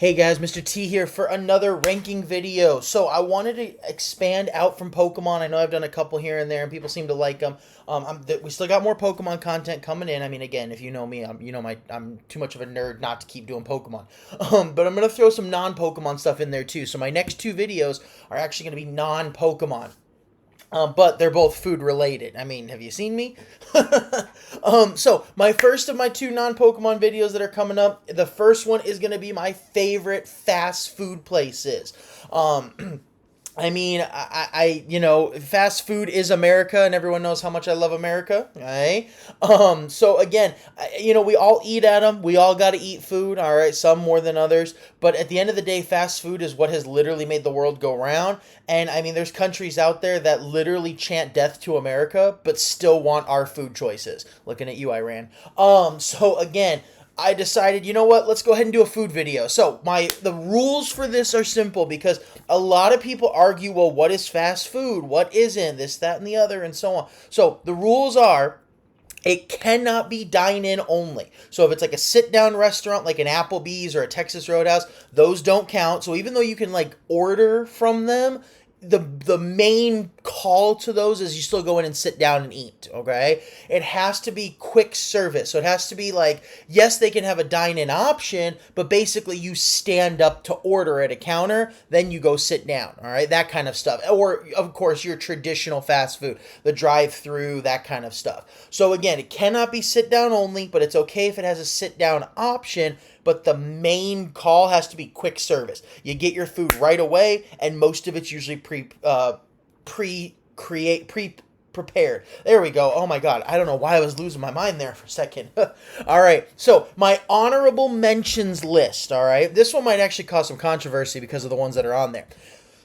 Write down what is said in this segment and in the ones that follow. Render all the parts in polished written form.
Hey guys, Mr. T here for another ranking video. So I wanted to expand out from Pokemon. I know I've done a couple here and there, and people seem to like them. We still got more Pokemon content coming in. I mean, again, if you know me, I'm too much of a nerd not to keep doing Pokemon. But I'm gonna throw some non-Pokemon stuff in there too. So my next two videos are actually gonna be non-Pokemon. But they're both food related. I mean, have you seen me? So my first of my two non-Pokemon videos that are coming up, the first one is going to be my favorite fast food places. Fast food is America, and everyone knows how much I love America, right? So again, we all eat at them. We all got to eat food, all right? Some more than others, but at the end of the day, fast food is what has literally made the world go round. And I mean, there's countries out there that literally chant death to America, but still want our food choices. Looking at you, Iran. So again, I decided, you know what, let's go ahead and do a food video. So the rules for this are simple because a lot of people argue, well, what is fast food? What isn't? This, that, and the other, and so on. So the rules are, it cannot be dine-in only. So if it's like a sit-down restaurant like an Applebee's or a Texas Roadhouse, those don't count. So even though you can like order from them, the main call to those is you still go in and sit down and eat, okay? It has to be quick service. So it has to be like, yes, they can have a dine-in option, but basically you stand up to order at a counter, then you go sit down, all right? That kind of stuff. Or, of course, your traditional fast food, the drive-through, that kind of stuff. So again, it cannot be sit-down only, but it's okay if it has a sit-down option, but the main call has to be quick service. You get your food right away, and most of it's usually prepared. There we go. Oh my god, I don't know why I was losing my mind there for a second. All right, so my honorable mentions list. All right, this one might actually cause some controversy because of the ones that are on there.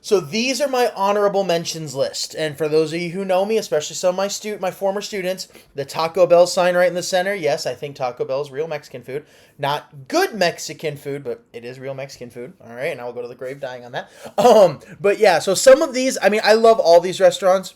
So these are my honorable mentions list. And for those of you who know me, especially some of my former students, the Taco Bell sign right in the center. Yes, I think Taco Bell is real Mexican food. Not good Mexican food, but it is real Mexican food. All right, and I will go to the grave dying on that. But yeah, so some of these, I mean, I love all these restaurants,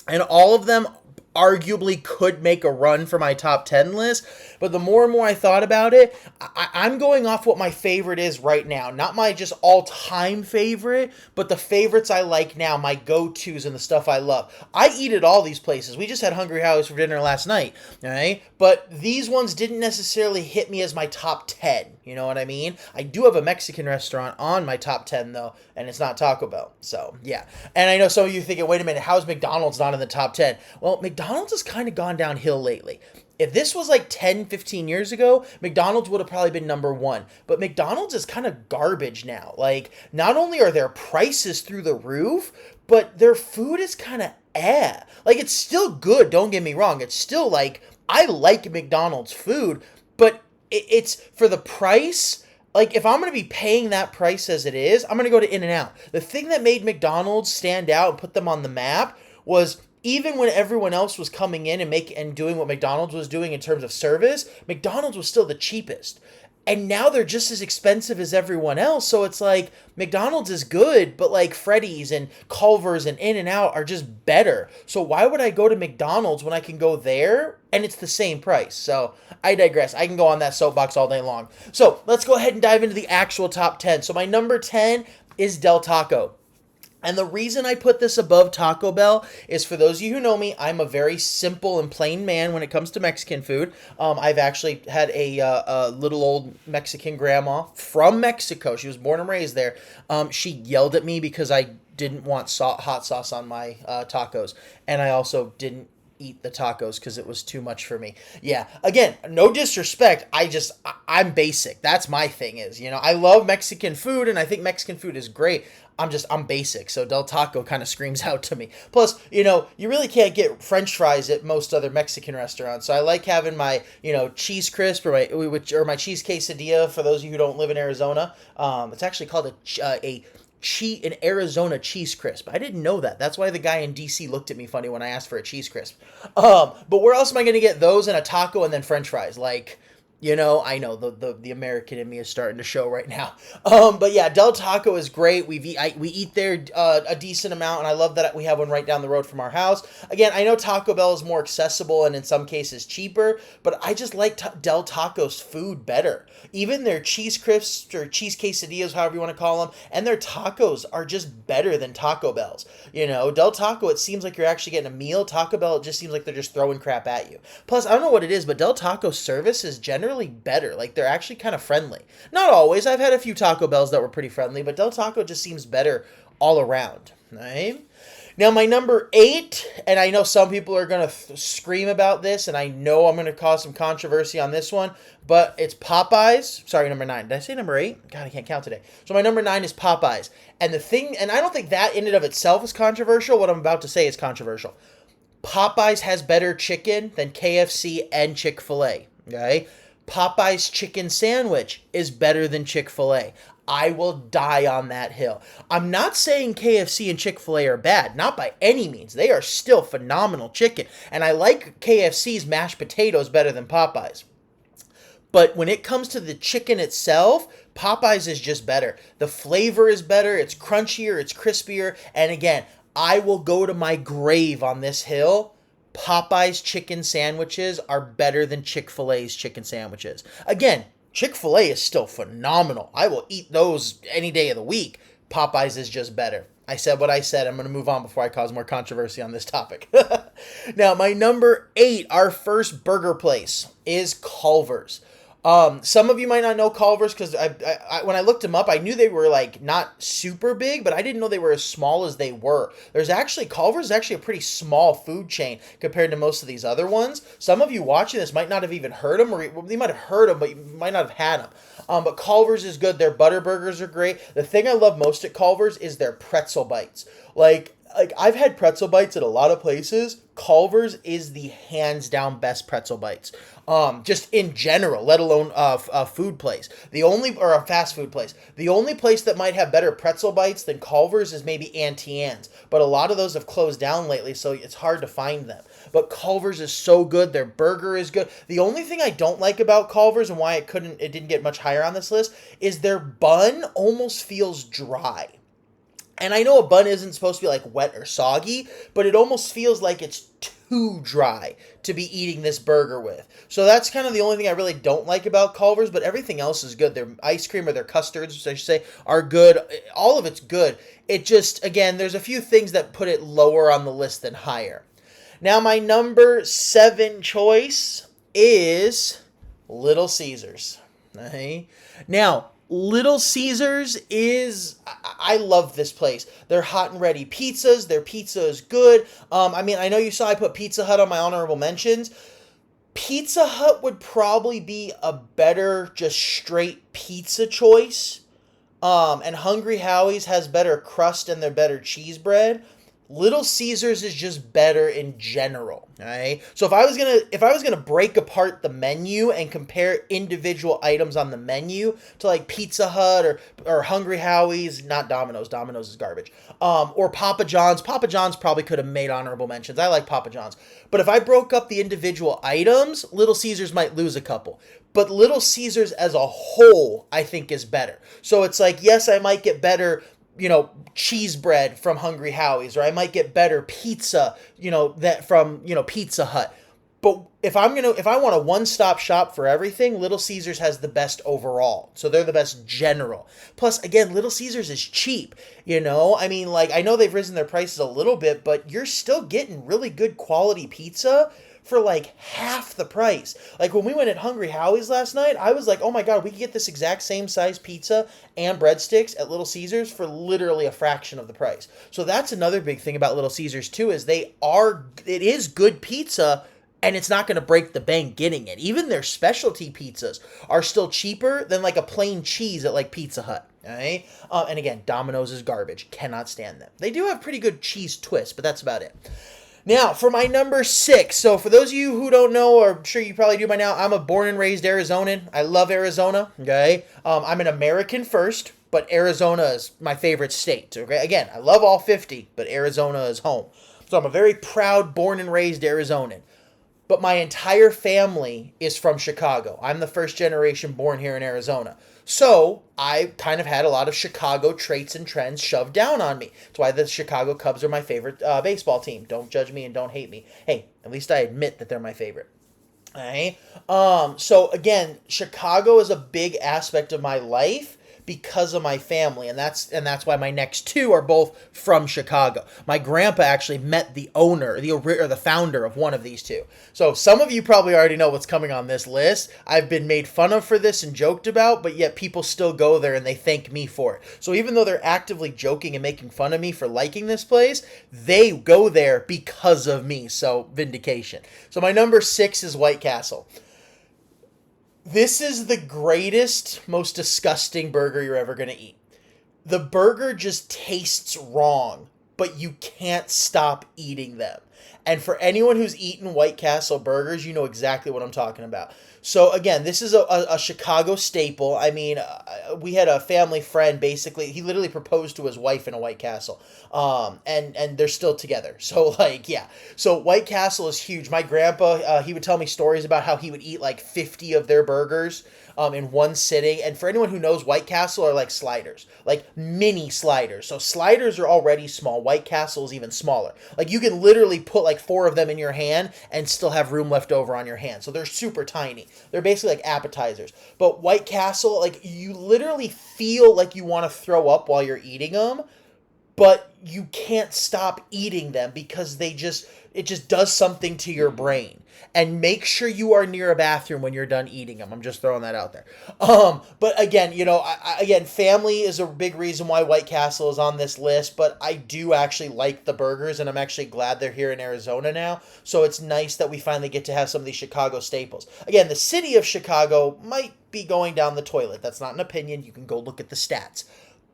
and all of them arguably could make a run for my top 10 list, but the more and more I thought about it, I'm going off what my favorite is right now. Not my just all-time favorite, but the favorites I like now, my go-tos and the stuff I love. I eat at all these places. We just had Hungry Howie's for dinner last night, all right? But these ones didn't necessarily hit me as my top 10, you know what I mean? I do have a Mexican restaurant on my top 10, though, and it's not Taco Bell, so yeah. And I know some of you thinking, wait a minute, how's McDonald's not in the top 10? Well, McDonald's has kind of gone downhill lately. If this was like 10, 15 years ago, McDonald's would have probably been number one. But McDonald's is kind of garbage now. Like, not only are their prices through the roof, but their food is kind of Like, it's still good, don't get me wrong. It's still like, I like McDonald's food, but it's for the price. Like, if I'm going to be paying that price as it is, I'm going to go to In-N-Out. The thing that made McDonald's stand out and put them on the map was even when everyone else was coming in and doing what McDonald's was doing in terms of service, McDonald's was still the cheapest. And now they're just as expensive as everyone else. So it's like McDonald's is good, but like Freddy's and Culver's and In-N-Out are just better. So why would I go to McDonald's when I can go there and it's the same price? So I digress. I can go on that soapbox all day long. So let's go ahead and dive into the actual top 10. So my number 10 is Del Taco. And the reason I put this above Taco Bell is, for those of you who know me, I'm a very simple and plain man when it comes to Mexican food. I've actually had a little old Mexican grandma from Mexico. She was born and raised there. She yelled at me because I didn't want hot sauce on my tacos. And I also didn't eat the tacos because it was too much for me. Yeah, again, no disrespect. I'm basic. That's my thing is, I love Mexican food and I think Mexican food is great. I'm basic, so Del Taco kind of screams out to me. Plus, you really can't get French fries at most other Mexican restaurants. So I like having my, cheese crisp or my cheese quesadilla. For those of you who don't live in Arizona, it's actually called an Arizona cheese crisp. I didn't know that. That's why the guy in DC looked at me funny when I asked for a cheese crisp. But where else am I going to get those and a taco and then French fries? Like, You know, I know the American in me is starting to show right now. But yeah, Del Taco is great. We eat there a decent amount, and I love that we have one right down the road from our house. Again, I know Taco Bell is more accessible and in some cases cheaper, but I just like Del Taco's food better. Even their cheese crisps or cheese quesadillas, however you want to call them, and their tacos are just better than Taco Bell's. You know, Del Taco, it seems like you're actually getting a meal. Taco Bell, it just seems like they're just throwing crap at you. Plus, I don't know what it is, but Del Taco's service is generally better. Like, they're actually kind of friendly. Not always. I've had a few Taco Bells that were pretty friendly, but Del Taco just seems better all around. Right? Now, my number 8, and I know some people are going to scream about this, and I know I'm going to cause some controversy on this one, but it's Popeyes. Sorry, number 9. Did I say number 8? God, I can't count today. So my number 9 is Popeyes. And the thing, and I don't think that in and of itself is controversial. What I'm about to say is controversial. Popeyes has better chicken than KFC and Chick-fil-A. Okay? Popeyes chicken sandwich is better than Chick-fil-A. I will die on that hill. I'm not saying KFC and Chick-fil-A are bad. Not by any means. They are still phenomenal chicken. And I like KFC's mashed potatoes better than Popeyes. But when it comes to the chicken itself, Popeyes is just better. The flavor is better. It's crunchier. It's crispier. And again, I will go to my grave on this hill. Popeyes chicken sandwiches are better than Chick-fil-A's chicken sandwiches. Again, Chick-fil-A is still phenomenal. I will eat those any day of the week. Popeyes is just better. I said what I said. I'm going to move on before I cause more controversy on this topic. Now, my number 8, our first burger place, is Culver's. Some of you might not know Culver's because when I looked them up, I knew they were like not super big, but I didn't know they were as small as they were. Culver's is actually a pretty small food chain compared to most of these other ones. Some of you watching this might not have even heard them, or they might have heard them, but you might not have had them. But Culver's is good. Their butter burgers are great. The thing I love most at Culver's is their pretzel bites. Like I've had pretzel bites at a lot of places. Culver's is the hands down best pretzel bites. Just in general, let alone a food place. Or a fast food place. The only place that might have better pretzel bites than Culver's is maybe Auntie Anne's. But a lot of those have closed down lately, so it's hard to find them. But Culver's is so good. Their burger is good. The only thing I don't like about Culver's and why it didn't get much higher on this list is their bun almost feels dry. And I know a bun isn't supposed to be like wet or soggy, but it almost feels like it's too dry to be eating this burger with. So that's kind of the only thing I really don't like about Culver's, but everything else is good. Their ice cream or their custards, I should say, are good. All of it's good. It just, again, there's a few things that put it lower on the list than higher. Now, my number 7 choice is Little Caesars. Okay? Now, Little Caesars I love this place. They're hot and ready pizzas. Their pizza is good. I know you saw I put Pizza Hut on my honorable mentions. Pizza Hut would probably be a better just straight pizza choice. And Hungry Howie's has better crust and their better cheese bread. Little Caesars is just better in general, right? So if I was gonna break apart the menu and compare individual items on the menu to like Pizza Hut or Hungry Howie's, not Domino's. Domino's is garbage. Or Papa John's. Papa John's probably could have made honorable mentions. I like Papa John's. But if I broke up the individual items, Little Caesars might lose a couple. But Little Caesars as a whole, I think, is better. So it's like, yes, I might get better cheese bread from Hungry Howie's, or I might get better pizza, that from, Pizza Hut. But if I want a one-stop shop for everything, Little Caesars has the best overall. So they're the best general. Plus, again, Little Caesars is cheap, I know they've risen their prices a little bit, but you're still getting really good quality pizza for like half the price. Like when we went at Hungry Howie's last night, I was like, oh my God, we could get this exact same size pizza and breadsticks at Little Caesars for literally a fraction of the price. So that's another big thing about Little Caesars too, is it is good pizza, and it's not going to break the bank getting it. Even their specialty pizzas are still cheaper than like a plain cheese at like Pizza Hut. Okay? And again, Domino's is garbage. Cannot stand them. They do have pretty good cheese twists, but that's about it. Now, for my number 6, so for those of you who don't know, or I'm sure you probably do by now, I'm a born and raised Arizonan. I love Arizona, okay? I'm an American first, but Arizona is my favorite state, okay? Again, I love all 50, but Arizona is home. So I'm a very proud born and raised Arizonan. but my entire family is from Chicago. I'm the first generation born here in Arizona. So I kind of had a lot of Chicago traits and trends shoved down on me. That's why the Chicago Cubs are my favorite baseball team. Don't judge me and don't hate me. Hey, at least I admit that they're my favorite. Alright. So again, Chicago is a big aspect of my life because of my family, and that's why my next two are both from Chicago. My grandpa actually met the owner, the founder of one of these two. So some of you probably already know what's coming on this list. I've been made fun of for this and joked about, but yet people still go there and they thank me for it. So even though they're actively joking and making fun of me for liking this place, they go there because of me. So vindication. So my number 6 is White Castle. This is the greatest, most disgusting burger you're ever going to eat. The burger just tastes wrong, but you can't stop eating them. And for anyone who's eaten White Castle burgers, you know exactly what I'm talking about. So again, this is a Chicago staple. I mean, we had a family friend, basically, he literally proposed to his wife in a White Castle. And they're still together. So like, yeah. So White Castle is huge. My grandpa, he would tell me stories about how he would eat like 50 of their burgers in one sitting. And for anyone who knows, White Castle are like sliders, like mini sliders. So sliders are already small. White Castle is even smaller. Like you can literally put like 4 of them in your hand and still have room left over on your hand. So they're super tiny. They're basically like appetizers. But White Castle, like you literally feel like you want to throw up while you're eating them, but you can't stop eating them because it just does something to your brain. And make sure you are near a bathroom when you're done eating them. I'm just throwing that out there. But again, family is a big reason why White Castle is on this list. But I do actually like the burgers, and I'm actually glad they're here in Arizona now. So it's nice that we finally get to have some of these Chicago staples. Again, the city of Chicago might be going down the toilet. That's not an opinion. You can go look at the stats.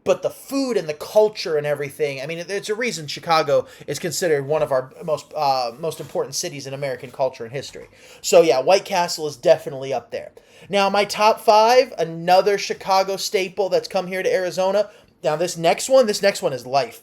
But the food and the culture and everything, I mean, it's a reason Chicago is considered one of our most important cities in American culture and history. So yeah, White Castle is definitely up there. Now, my top 5, another Chicago staple that's come here to Arizona. Now, this next one is Life.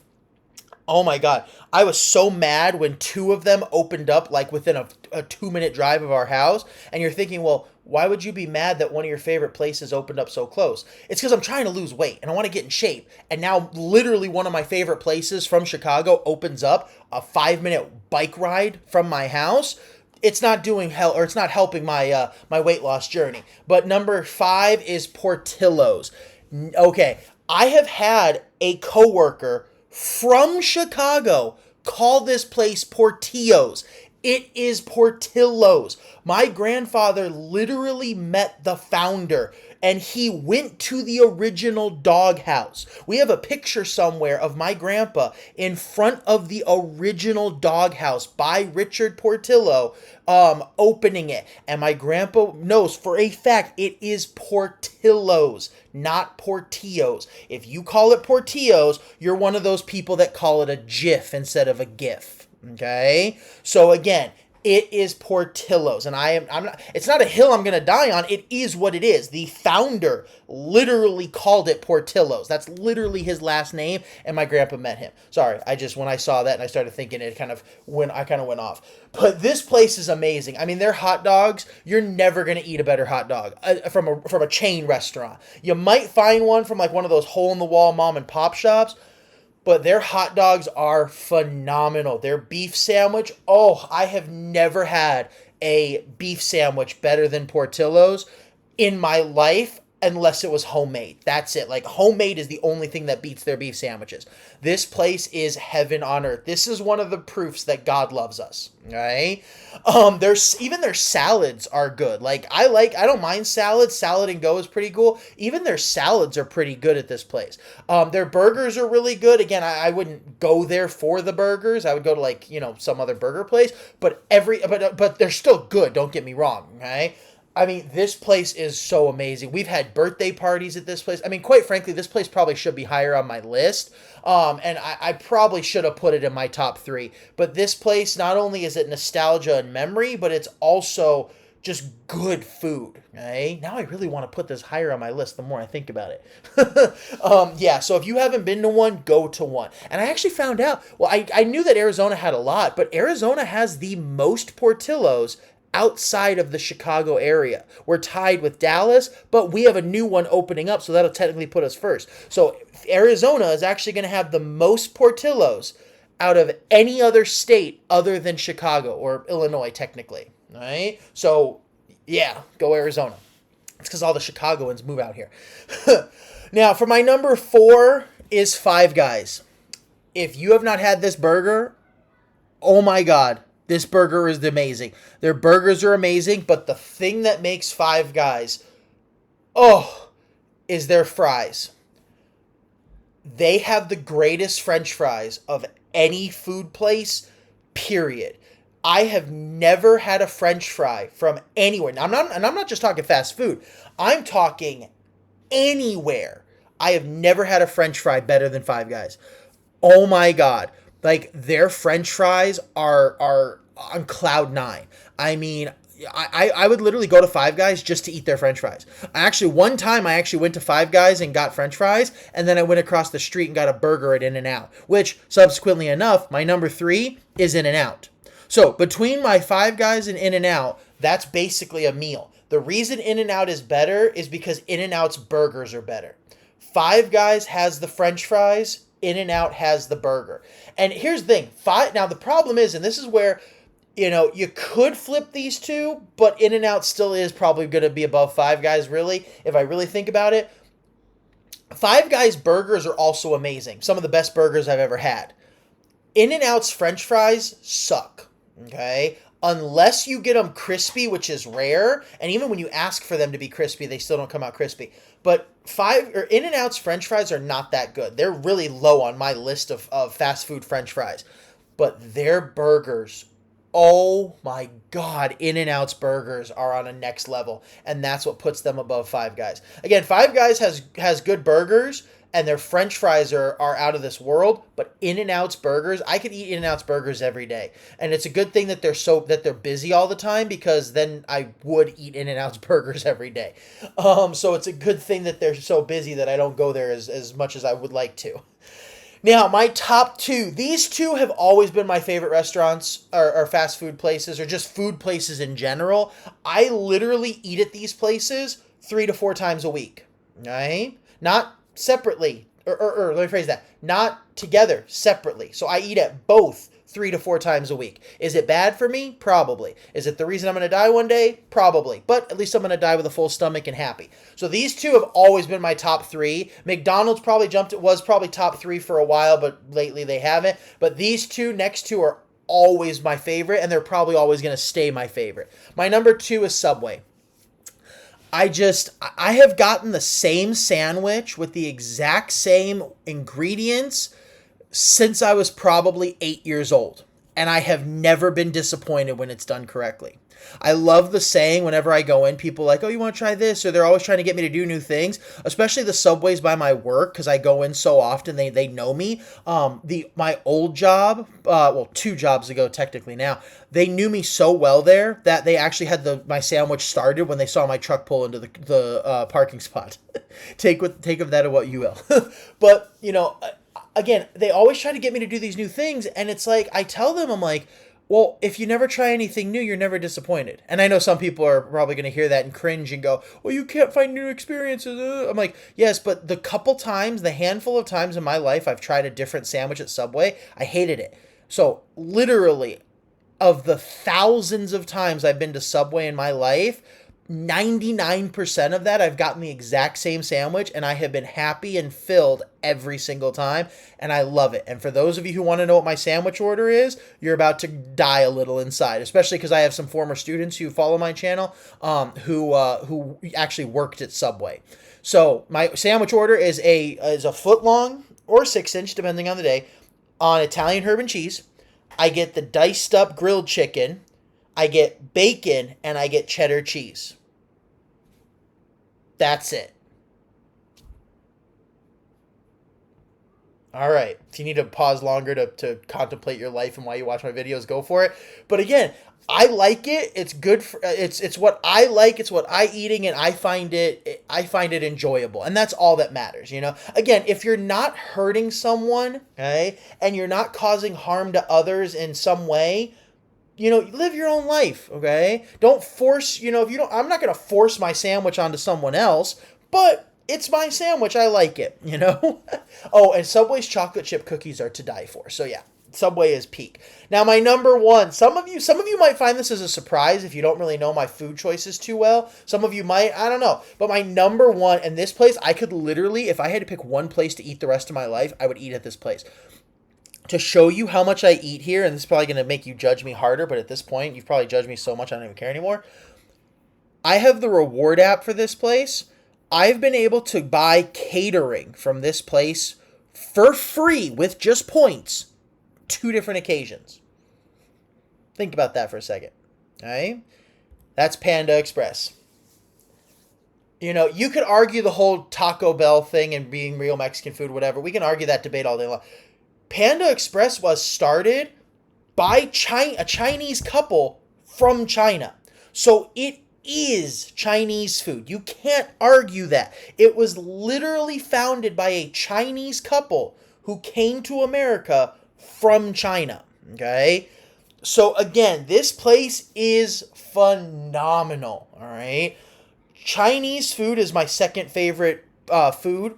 Oh my God. I was so mad when 2 of them opened up like within a 2-minute drive of our house. And you're thinking, well, why would you be mad that one of your favorite places opened up so close? It's because I'm trying to lose weight and I want to get in shape. And now literally one of my favorite places from Chicago opens up a 5-minute bike ride from my house. It's not it's not helping my my weight loss journey. But number 5 is Portillo's. Okay, I have had a coworker from Chicago call this place Portillo's. It is Portillo's. My grandfather literally met the founder, and he went to the original doghouse. We have a picture somewhere of my grandpa in front of the original doghouse by Richard Portillo, opening it. And my grandpa knows for a fact it is Portillo's, not Portillo's. If you call it Portillo's, you're one of those people that call it a GIF instead of a GIF. Okay? So again, it is Portillo's, and I'm not, it's not a hill I'm going to die on. It is what it is. The founder literally called it Portillo's. That's literally his last name, and my grandpa met him. Sorry, when I saw that and I started thinking I kind of went off. But this place is amazing. I mean, their hot dogs, you're never going to eat a better hot dog from a chain restaurant. You might find one from like one of those hole-in-the-wall mom and pop shops, but their hot dogs are phenomenal. Their beef sandwich, I have never had a beef sandwich better than Portillo's in my life unless it was homemade. That's it. Like, homemade is the only thing that beats their beef sandwiches. This place is heaven on earth. This is one of the proofs that God loves us. Right? Even their salads are good. Like, I don't mind salads. Salad and Go is pretty cool. Even their salads are pretty good at this place. Their burgers are really good. Again, I wouldn't go there for the burgers. I would go to some other burger place, but they're still good. Don't get me wrong. Okay? I mean, this place is so amazing. We've had birthday parties at this place. I mean, quite frankly, this place probably should be higher on my list. And I probably should have put it in my top 3. But this place, not only is it nostalgia and memory, but it's also just good food. Okay? Now I really want to put this higher on my list the more I think about it. Yeah, so if you haven't been to one, go to one. And I actually found out, well, I knew that Arizona had a lot, but Arizona has the most Portillos outside of the Chicago area. We're tied with Dallas, but we have a new one opening up, so that'll technically put us first. So Arizona is actually going to have the most Portillos out of any other state other than Chicago or Illinois, technically. All right? So, yeah, go Arizona. It's because all the Chicagoans move out here. Now, for my number 4 is Five Guys. If you have not had this burger, oh my God, this burger is amazing. Their burgers are amazing, but the thing that makes Five Guys, is their fries. They have the greatest French fries of any food place, period. I have never had a French fry from anywhere. Now, I'm not just talking fast food. I'm talking anywhere. I have never had a French fry better than Five Guys. Oh my God. Like, their French fries are on cloud 9. I mean, I would literally go to Five Guys just to eat their French fries. One time I went to Five Guys and got French fries, and then I went across the street and got a burger at In-N-Out, which, subsequently enough, my number 3 is In-N-Out. So, between my Five Guys and In-N-Out, that's basically a meal. The reason In-N-Out is better is because In-N-Out's burgers are better. Five Guys has the French fries, In-N-Out has the burger. And here's the thing. Now, the problem is, and this is where, you could flip these two, but In-N-Out still is probably going to be above Five Guys, really, if I really think about it. Five Guys burgers are also amazing. Some of the best burgers I've ever had. In-N-Out's French fries suck, okay? Unless you get them crispy, which is rare, and even when you ask for them to be crispy, they still don't come out crispy. But In-N-Out's French fries are not that good. They're really low on my list of fast food French fries. But their burgers, oh my God, In-N-Out's burgers are on a next level, and that's what puts them above Five Guys. Again, Five Guys has good burgers, and their French fries are out of this world, but In-N-Out's burgers, I could eat In-N-Out's burgers every day. And it's a good thing that they're busy all the time, because then I would eat In-N-Out's burgers every day. So it's a good thing that they're so busy that I don't go there as much as I would like to. Now, my top 2. These two have always been my favorite restaurants or fast food places, or just food places in general. I literally eat at these places 3 to 4 times a week. Right? Not separately, or let me phrase that, not together, separately. So I eat at both 3 to 4 times a week. Is it bad for me? Probably. Is it the reason I'm going to die one day? Probably. But at least I'm going to die with a full stomach and happy. So these two have always been my top 3. McDonald's was probably top 3 for a while, but lately they haven't. But these two next two are always my favorite, and they're probably always going to stay my favorite. My number 2 is Subway. I have gotten the same sandwich with the exact same ingredients since I was probably 8 years old. And I have never been disappointed when it's done correctly. I love the saying whenever I go in, people are like, oh, you want to try this? Or they're always trying to get me to do new things, especially the Subways by my work, because I go in so often, they know me. My old job, 2 jobs ago technically now, they knew me so well there that they actually had my sandwich started when they saw my truck pull into the parking spot. Take of that of what you will. But, again, they always try to get me to do these new things, and it's like, I tell them, I'm like, well, if you never try anything new, you're never disappointed. And I know some people are probably going to hear that and cringe and go, well, you can't find new experiences. I'm like, yes, but the handful of times in my life I've tried a different sandwich at Subway, I hated it. So literally, of the thousands of times I've been to Subway in my life, 99% of that I've gotten the exact same sandwich, and I have been happy and filled every single time, and I love it. And for those of you who want to know what my sandwich order is, you're about to die a little inside, especially because I have some former students who follow my channel who actually worked at Subway. So my sandwich order is a foot long or 6-inch, depending on the day, on Italian herb and cheese. I get the diced up grilled chicken, I get bacon, and I get cheddar cheese. That's it. All right. If you need to pause longer to contemplate your life and why you watch my videos, go for it. But again, I like it. It's good for it's what I like. It's what I eating, and I find it enjoyable, and that's all that matters. Again, if you're not hurting someone, okay, and you're not causing harm to others in some way, live your own life, okay? Don't force, if you don't, I'm not going to force my sandwich onto someone else, but it's my sandwich. I like it. Oh, and Subway's chocolate chip cookies are to die for. So yeah, Subway is peak. Now my number one, some of you might find this as a surprise if you don't really know my food choices too well. Some of you might, I don't know. But my number one, and this place, I could literally, if I had to pick one place to eat the rest of my life, I would eat at this place. To show you how much I eat here, and this is probably going to make you judge me harder, but at this point, you've probably judged me so much I don't even care anymore. I have the reward app for this place. I've been able to buy catering from this place for free with just points 2 different occasions. Think about that for a second. All right? That's Panda Express. You could argue the whole Taco Bell thing and being real Mexican food, whatever. We can argue that debate all day long. Panda Express was started by a Chinese couple from China. So it is Chinese food. You can't argue that. It was literally founded by a Chinese couple who came to America from China. Okay? So again, this place is phenomenal. All right? Chinese food is my second favorite food,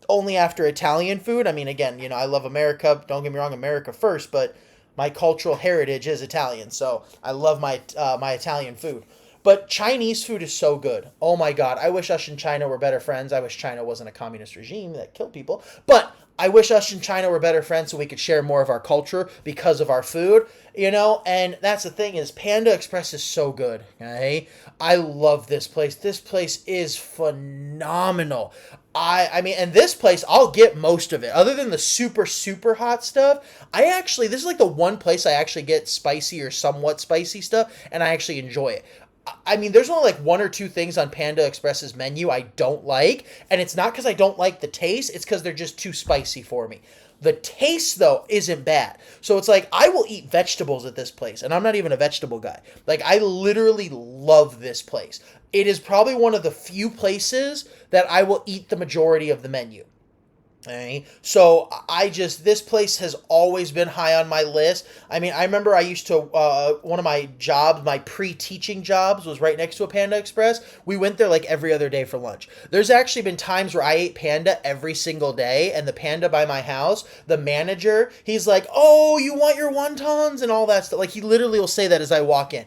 only after Italian food. I mean, again, I love America. Don't get me wrong, America first, but my cultural heritage is Italian, so I love my Italian food. But Chinese food is so good. Oh my God, I wish us and China were better friends. I wish China wasn't a communist regime that killed people. But I wish us and China were better friends so we could share more of our culture because of our food, and that's the thing is Panda Express is so good, okay? I love this place. This place is phenomenal. I mean, and this place, I'll get most of it. Other than the super, super hot stuff, this is like the one place I actually get spicy or somewhat spicy stuff, and I actually enjoy it. I mean, there's only like 1 or 2 things on Panda Express's menu I don't like, and it's not because I don't like the taste, it's because they're just too spicy for me. The taste, though, isn't bad. So it's like, I will eat vegetables at this place, and I'm not even a vegetable guy. Like, I literally love this place. It is probably one of the few places that I will eat the majority of the menu. Okay. So this place has always been high on my list. I mean, I remember I used to, one of my jobs, my pre-teaching jobs was right next to a Panda Express. We went there like every other day for lunch. There's actually been times where I ate Panda every single day, and the Panda by my house, the manager, he's like, "Oh, you want your wontons?" and all that stuff. Like, he literally will say that as I walk in.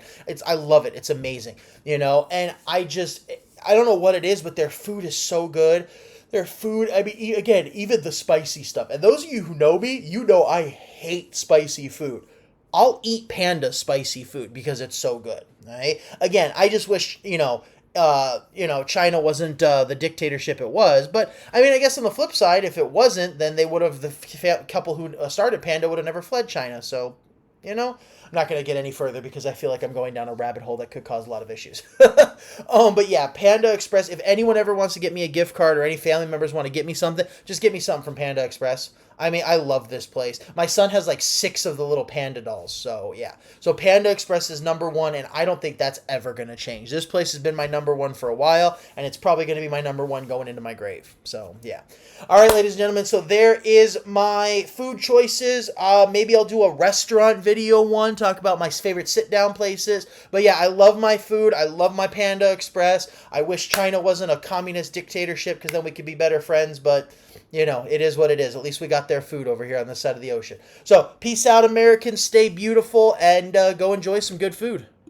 I love it. It's amazing, and I don't know what it is, but their food is so good. Their food, I mean, again, even the spicy stuff. And those of you who know me, I hate spicy food. I'll eat Panda spicy food because it's so good. Right? Again, I just wish, China wasn't the dictatorship it was. But, I mean, I guess on the flip side, if it wasn't, then the couple who started Panda would have never fled China. So, I'm not going to get any further because I feel like I'm going down a rabbit hole that could cause a lot of issues. But yeah, Panda Express, if anyone ever wants to get me a gift card or any family members want to get me something, just get me something from Panda Express. I mean, I love this place. My son has like 6 of the little panda dolls. So yeah. So Panda Express is number 1, and I don't think that's ever going to change. This place has been my number 1 for a while, and it's probably going to be my number 1 going into my grave. So yeah. All right, ladies and gentlemen. So there is my food choices. Maybe I'll do a restaurant video one, talk about my favorite sit-down places. But yeah, I love my food. I love my Panda Express. I wish China wasn't a communist dictatorship because then we could be better friends. But it is what it is. At least we got their food over here on this side of the ocean. So, peace out, Americans. Stay beautiful and go enjoy some good food.